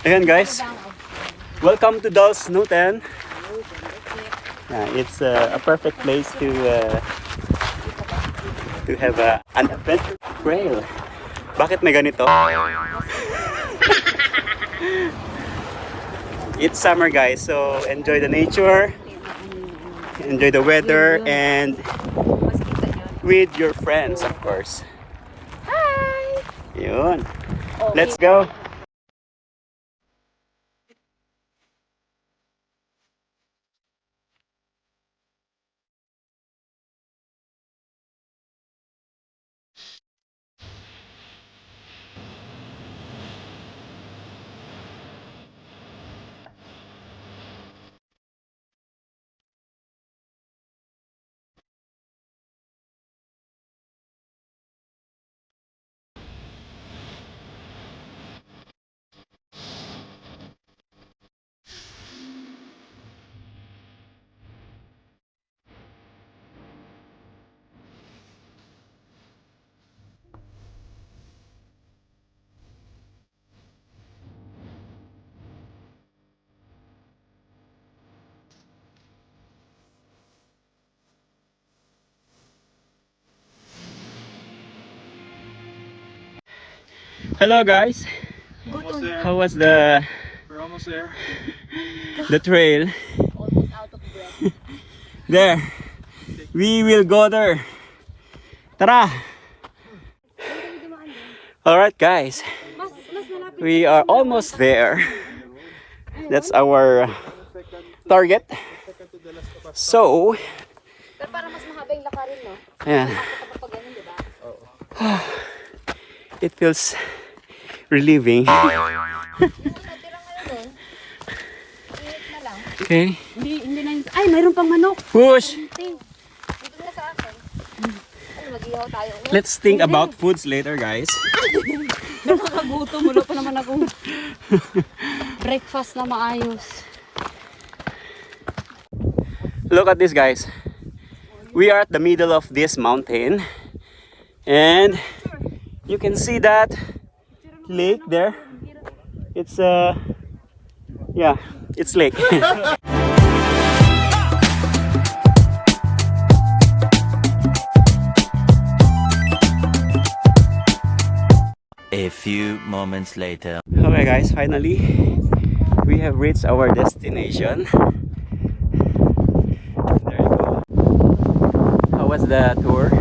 Ayan guys, welcome to Dalsnuten. It's a perfect place to have an adventure trail. Bakit may ganito? It's summer guys, so enjoy the nature, enjoy the weather, and with your friends of course. Hi! Yun. Let's go! Hello guys. How was the We're almost there. the trail? Almost out of breath. There. We will go there. Tara. All right guys. We are almost there. That's our target. So, Pero para mas mahaba yung lakarin, no? ayan. Kapag ganun, di ba? It feels relieving. Natira ngayon, no? Init na lang. Okay. Hindi na yun. Ay, mayroon pang manok. Push. Dito na sa akin. Ano, mag-ihaw tayo. Let's think about foods later, guys. Nakakagutom. Wala pa naman akong breakfast na maayos. Look at this, guys. We are at the middle of this mountain, and you can see that lake there. It's yeah, it's lake. A few moments later. Okay guys, finally we have reached our destination. There you go. How was the tour?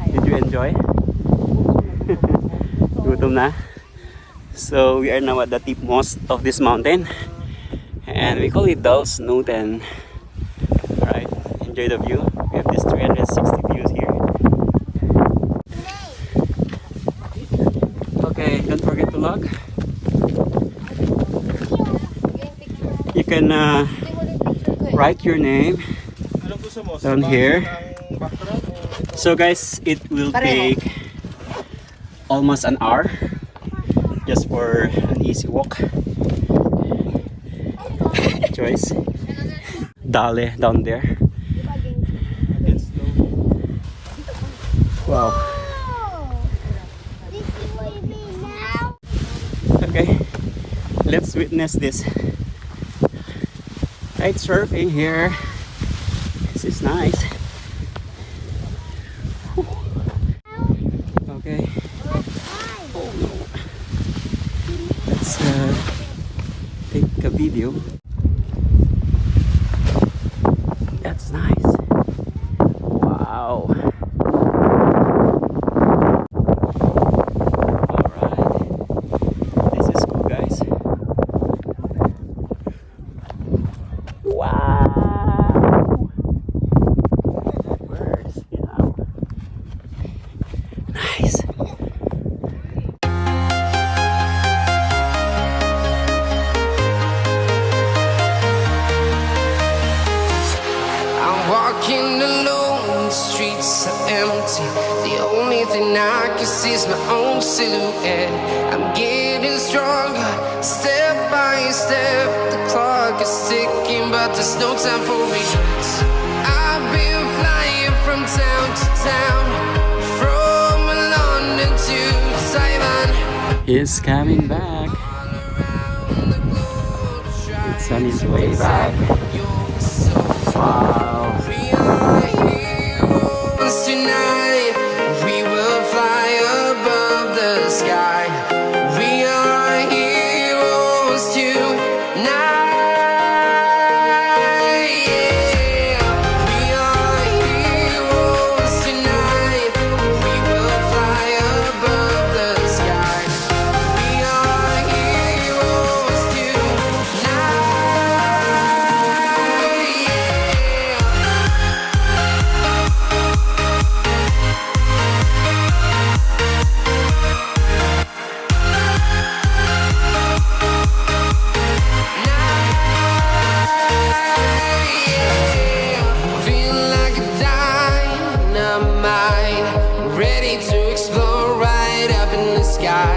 Did you enjoy? Gutom na. So we are now at the topmost of this mountain, and we call it Dalsnuten. Alright, enjoy the view. We have this 360 views here. Okay, don't forget to log. You can write your name down here. So guys, it will take almost an hour just for an easy walk. Choice. Dale down there. Wow. Okay, let's witness this. Kite surfing here. This is nice. Whew. Okay. Oh no. Let's take a video. That's nice. Wow. Walking alone, the streets are empty. The only thing I can see is my own silhouette. I'm getting stronger, step by step. The clock is ticking, but there's no time for regrets. I've been flying from town to town, from London to Taiwan. He's coming back. the globe to try It's on its to way back. protect your soul. Wow. We are heroes tonight. We will fly above the sky. We are heroes tonight. Yeah. We are heroes tonight. We will fly above the sky. We are heroes tonight. Yeah. Feel like a dynamite, ready to explode right up in the sky.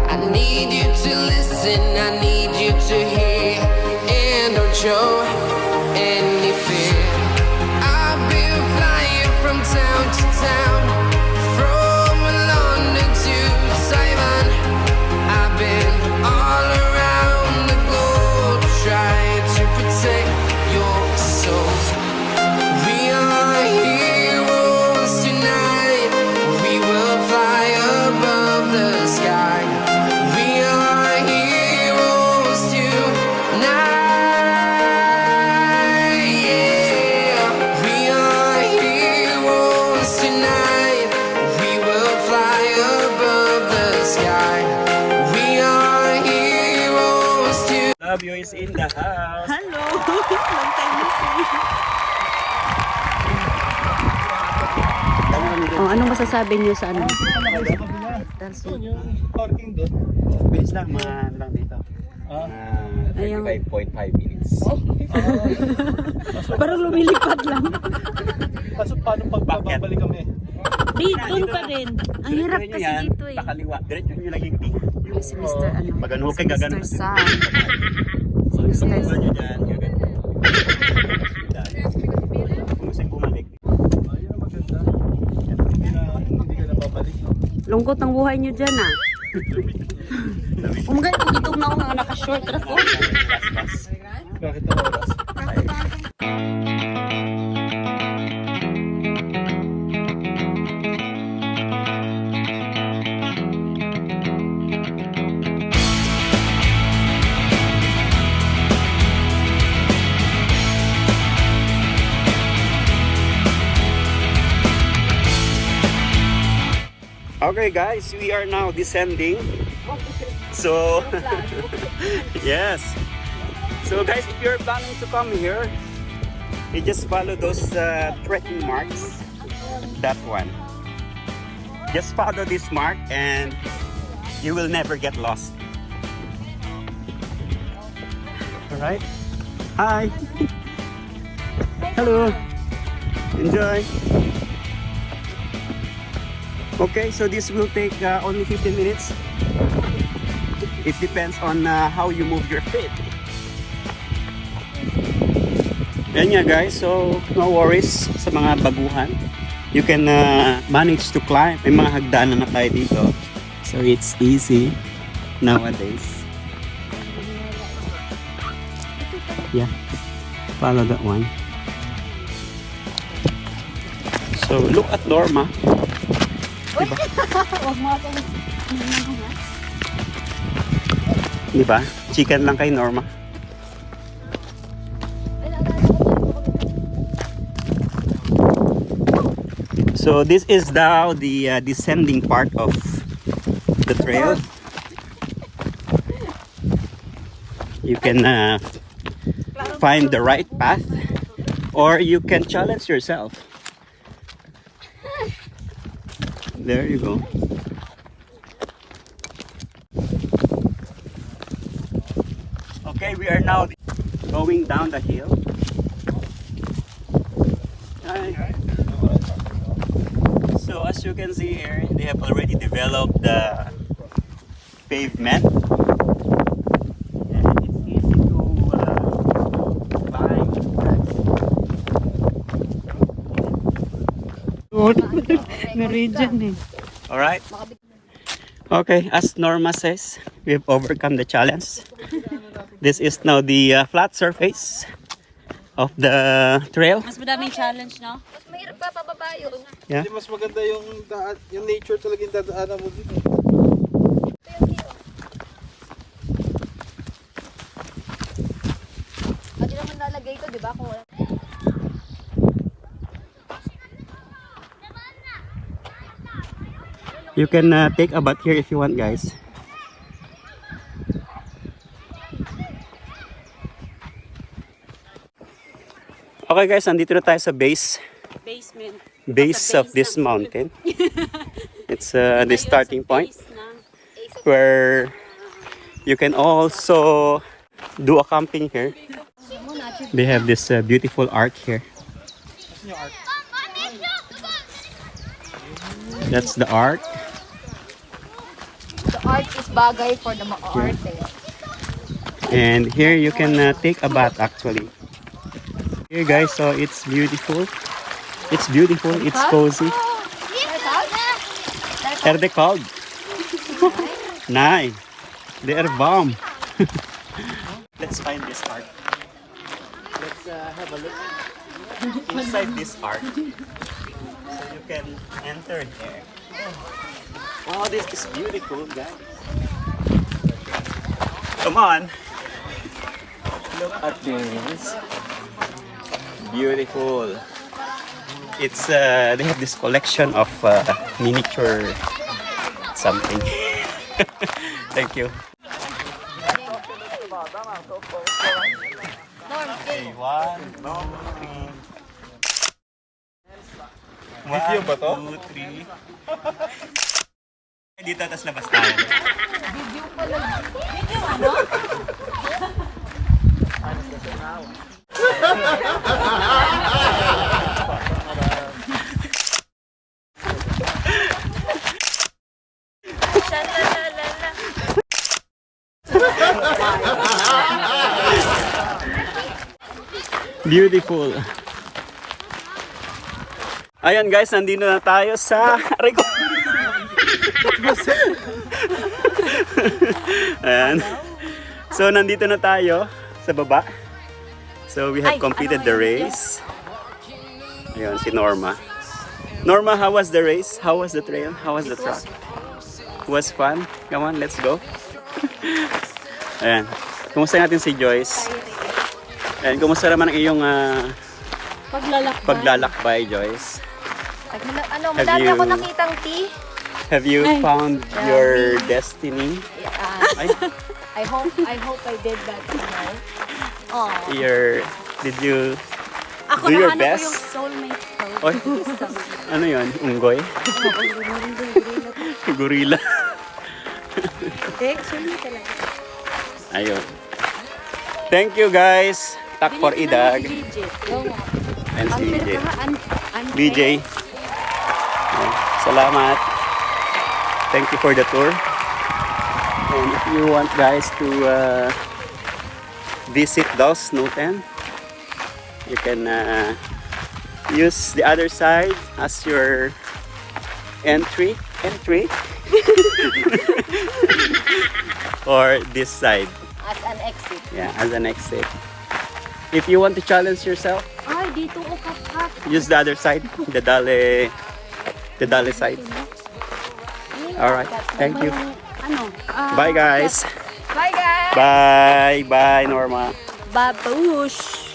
I need you to listen, I need you to hear, and don't show any fear. I've been flying from town to town, from London to Taiwan. I've been all around the globe trying to protect your soul. We are heroes tonight. We will fly above the sky. We are heroes tonight. Yeah. We are heroes tonight. We will fly above the sky. We are heroes tonight. Love you is in the house. Hello! Long time no see. Oh, anong masasabi niyo sa ano? Dalsnuten. Parking doon. Bilis lang, ano lang dito. Ayun. 35.5 minutes. Parang lumilipad lang. Kaso paano pagbabalik kami? Dito pa rin. Ang hirap Diretso kasi yan, dito eh. Pakaliwa. Diretso nyo lang yung T. Ay, si Mr. ano? Magano Si kay gagano. Mr. Sam. Si Mr. Pagkakuha Sam. nyo dyan, gagano. Kung saan bumalik. Ayun ang maganda. Hindi ka na babalik, no? Lungkot ang buhay niyo dyan ah. Umagay, kung na ako nga naka-short ako. Bakit ang oras? Okay guys, we are now descending. So, yes. So guys, if you're planning to come here, you just follow those trekking marks. That one. Just follow this mark and you will never get lost. Alright? Hi! Hello! Enjoy! Okay, so this will take only 15 minutes. It depends on how you move your feet. Yan nga guys, so no worries sa mga baguhan. You can manage to climb. May mga hagdanan na tayo dito. So it's easy nowadays. Yeah, follow that one. So look at Norma. Diba? Diba? Chicken lang kay Norma. So this is now the descending part of the trail. You can find the right path or you can challenge yourself. There you go. Okay, we are now going down the hill. Hi. So as you can see here, they have already developed the pavement. And it's easy to climb. Meridian eh. Alright. Okay, as Norma says, we've overcome the challenge. This is now the flat surface of the trail. Mas madaming challenge, no? Mas mahirap pa pababa yun. Yeah. Hindi, mas maganda yung daan, yung nature talaga yung dadaanan mo dito. Hindi naman nalagay ito, di ba? Kung wala. You can take a bath here if you want, guys. Okay guys, nandito na tayo sa base Basement. of this mountain. It's the starting point where you can also do a camping here. They have this beautiful arc here. That's the arc. The art is bagay for the art. And here you can take a bath actually. Here guys, so it's beautiful. It's beautiful, it's cozy. Are they cold? Nice. They are bomb. Let's find this arc. Let's have a look inside this arc. So you can enter there. Wow, this is beautiful, guys. Come on. Look at this. Beautiful. It's they have this collection of miniature something. Thank you. Okay, 1, 2, 3. Video ba to? 2, 3. Dito, tas labas tayo. Beautiful. Ayan guys, nandito na tayo sa aray ko. Ayan. So nandito na tayo sa baba. So we have completed the race. Ayan si Norma. Norma, how was the race? How was the trail? How was the track? It was fun. Come on, let's go. Ayan. Kumusta natin si Joyce? Ayan, kumusta naman ang iyong paglalakbay, Joyce? Ano, madami ako nakitang tea. Have you found your destiny? I hope I did that tonight. Oh. Did you Ako do your nahanap ko best? yung soulmate ko. Oy, ano yun? Unggoy? Gorilla. Soulmate talaga. Ayun. Thank you guys. Tak for idag. And si BJ. BJ. Salamat. Thank you for the tour. And if you want guys to visit Dalsnuten, you can use the other side as your entry or this side. As an exit. Yeah, as an exit. If you want to challenge yourself, Ay, dito ko kapat. use the other side, the Dale side. All right, thank you. Ano? Bye guys. Bye guys! Bye, bye Norma. Babush.